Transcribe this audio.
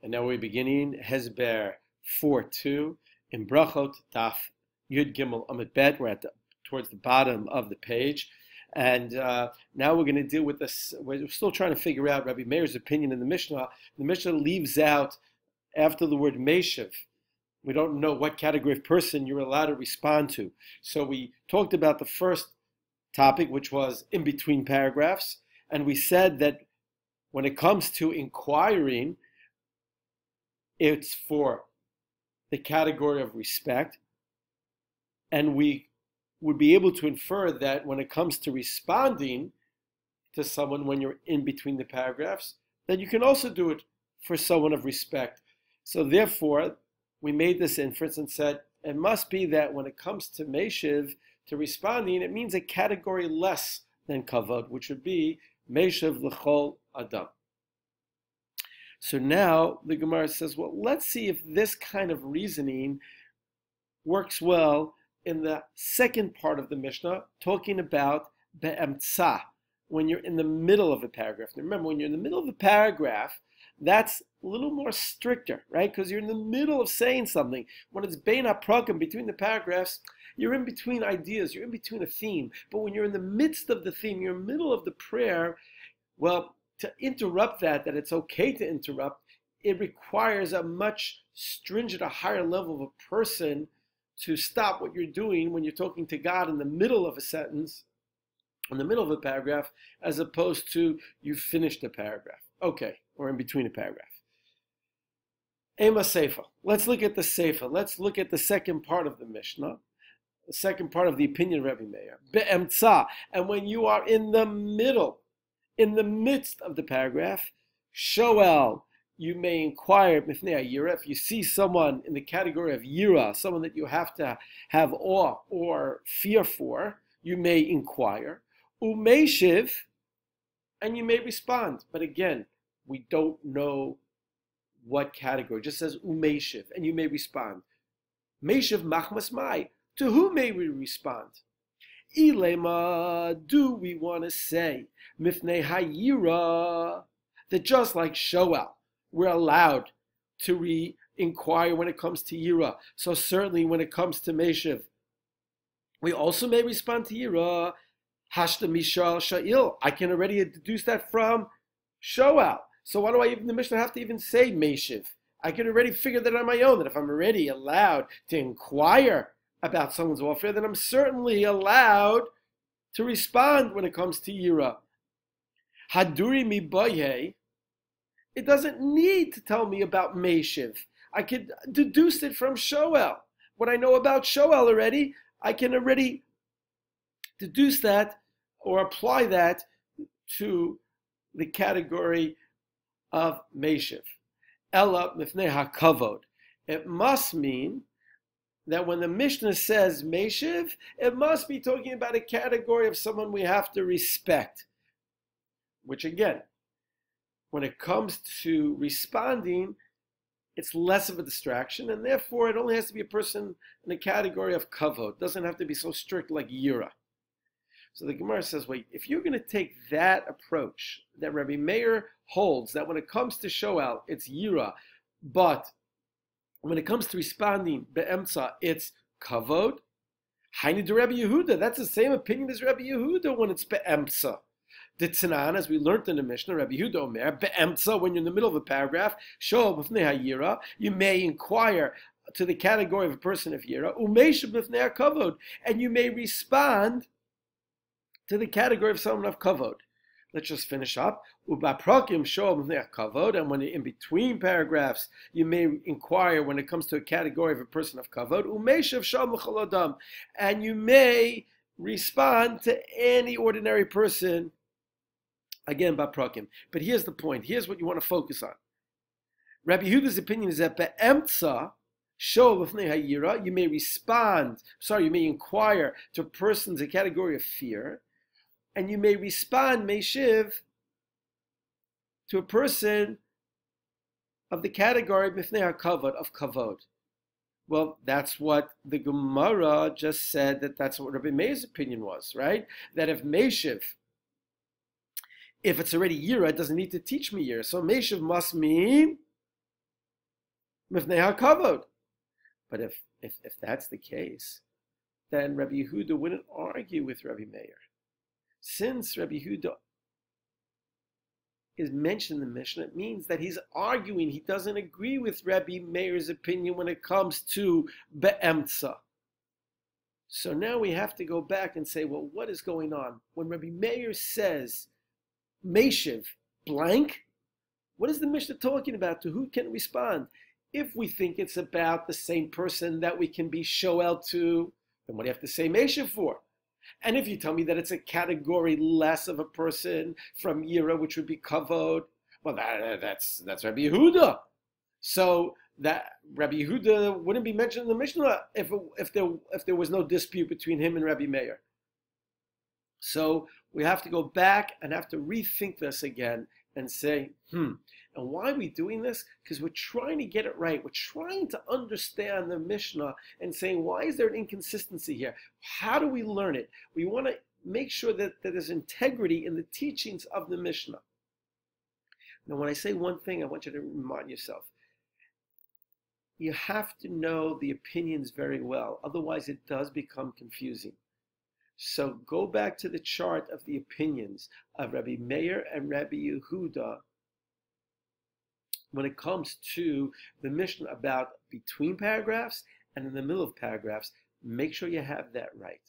And now we're beginning Hasbar 4:2 in Brachot Daf Yud Gimel Amud Bet. We're towards the bottom of the page, and now we're going to deal with this. We're still trying to figure out Rabbi Meir's opinion in the Mishnah. The Mishnah leaves out after the word Meshiv. We don't know what category of person you're allowed to respond to. So we talked about the first topic, which was in between paragraphs, and we said that when it comes to inquiring, it's for the category of respect, and we would be able to infer that when it comes to responding to someone when you're in between the paragraphs, that you can also do it for someone of respect. So therefore, we made this inference and said it must be that when it comes to Meshiv, to responding, it means a category less than Kavod, which would be Meshiv l'chol Adam. So now the Gemara says, well, let's see if this kind of reasoning works well in the second part of the Mishnah, talking about be'emtza, when you're in the middle of a paragraph. Now remember, when you're in the middle of a paragraph, that's a little more stricter, right? Because you're in the middle of saying something. When it's bein haprakim, between the paragraphs, you're in between ideas, you're in between a theme. But when you're in the midst of the theme, you're in the middle of the prayer, well, to interrupt that it's okay to interrupt, it requires a much stringent, a higher level of a person to stop what you're doing when you're talking to God in the middle of a sentence, in the middle of a paragraph, as opposed to you finished a paragraph. Okay, or in between a paragraph. Ema Seifa. Let's look at the Seifa. Let's look at the second part of the Mishnah, the second part of the opinion of Rabbi Meir. Be'emtza. And when you are in the middle, in the midst of the paragraph, Shoel, you may inquire, if you see someone in the category of Yira, someone that you have to have awe or fear for, you may inquire. Umeshiv, and you may respond. But again, we don't know what category. It just says Umeshiv, and you may respond. Meshiv machmas mai. To whom may we respond? Ilema, do we want to say mifnei hayira, that just like Shoel, we're allowed to inquire when it comes to Yira. So certainly when it comes to Meshiv, we also may respond to Yira. Hashta mishal sha'il. I can already deduce that from Shoel. So why do the Mishnah have to even say Meshiv? I can already figure that on my own, that if I'm already allowed to inquire about someone's welfare, then I'm certainly allowed to respond when it comes to Yira. Haduri mi boye. It doesn't need to tell me about Meshiv. I could deduce it from Shoel. What I know about Shoel already, I can already deduce that or apply that to the category of Meshiv. Ella mifnei hakavod. It must mean that when the Mishnah says Meshiv, it must be talking about a category of someone we have to respect. Which again, when it comes to responding, it's less of a distraction, and therefore it only has to be a person in the category of kavod. It doesn't have to be so strict like Yira. So the Gemara says, wait, if you're going to take that approach, that Rabbi Meir holds, that when it comes to Shoel, it's Yira, but when it comes to responding be'emtza, it's kavod. Hainu de Rabbi Yehuda. That's the same opinion as Rabbi Yehuda when it's be'emtza. The Tzanan, as we learned in the Mishnah, Rabbi Yehuda Omer, be'emtza, when you're in the middle of a paragraph, shoel b'fnei ha'yira, you may inquire to the category of a person of yira, umeshiv b'fnei ha'kavod, and you may respond to the category of someone of kavod. Let's just finish up. Ubaprakim shoel b'fnei ha'kavod, and when you're in between paragraphs, you may inquire when it comes to a category of a person of kavod, umeshiv shoel b'chol adam, and you may respond to any ordinary person. Again, Baprakim. But here's the point. Here's what you want to focus on. Rabbi Yehuda's opinion is that be'emtza, shoel b'fnei ha'yira, you may you may inquire to a person's a category of fear, and you may respond, meshiv, to a person of the category b'fnei ha'kavod, of kavod. Well, that's what the Gemara just said, that's what Rabbi Meir's opinion was, right? That if meshiv, if it's already Yira, it doesn't need to teach me Yira. So Meshiv must mean Mifnei HaKavod. But if that's the case, then Rabbi Yehuda wouldn't argue with Rabbi Meir. Since Rabbi Yehuda is mentioned in the Mishnah, it means that he's arguing, he doesn't agree with Rabbi Meir's opinion when it comes to Be'emtza. So now we have to go back and say, well, what is going on? When Rabbi Meir says, Meshiv, blank, what is the Mishnah talking about? To who can it respond? If we think it's about the same person that we can be shoel to, then what do you have to say Meshiv for? And if you tell me that it's a category less of a person from Yira, which would be kavod, well, that's Rabbi Yehuda. So that Rabbi Yehuda wouldn't be mentioned in the Mishnah if there was no dispute between him and Rabbi Meir. So we have to go back and have to rethink this again and say, And why are we doing this? Because we're trying to get it right. We're trying to understand the Mishnah and saying, why is there an inconsistency here? How do we learn it? We want to make sure that there's integrity in the teachings of the Mishnah. Now, when I say one thing, I want you to remind yourself. You have to know the opinions very well. Otherwise, it does become confusing. So go back to the chart of the opinions of Rabbi Meir and Rabbi Yehuda when it comes to the Mishnah about between paragraphs and in the middle of paragraphs. Make sure you have that right.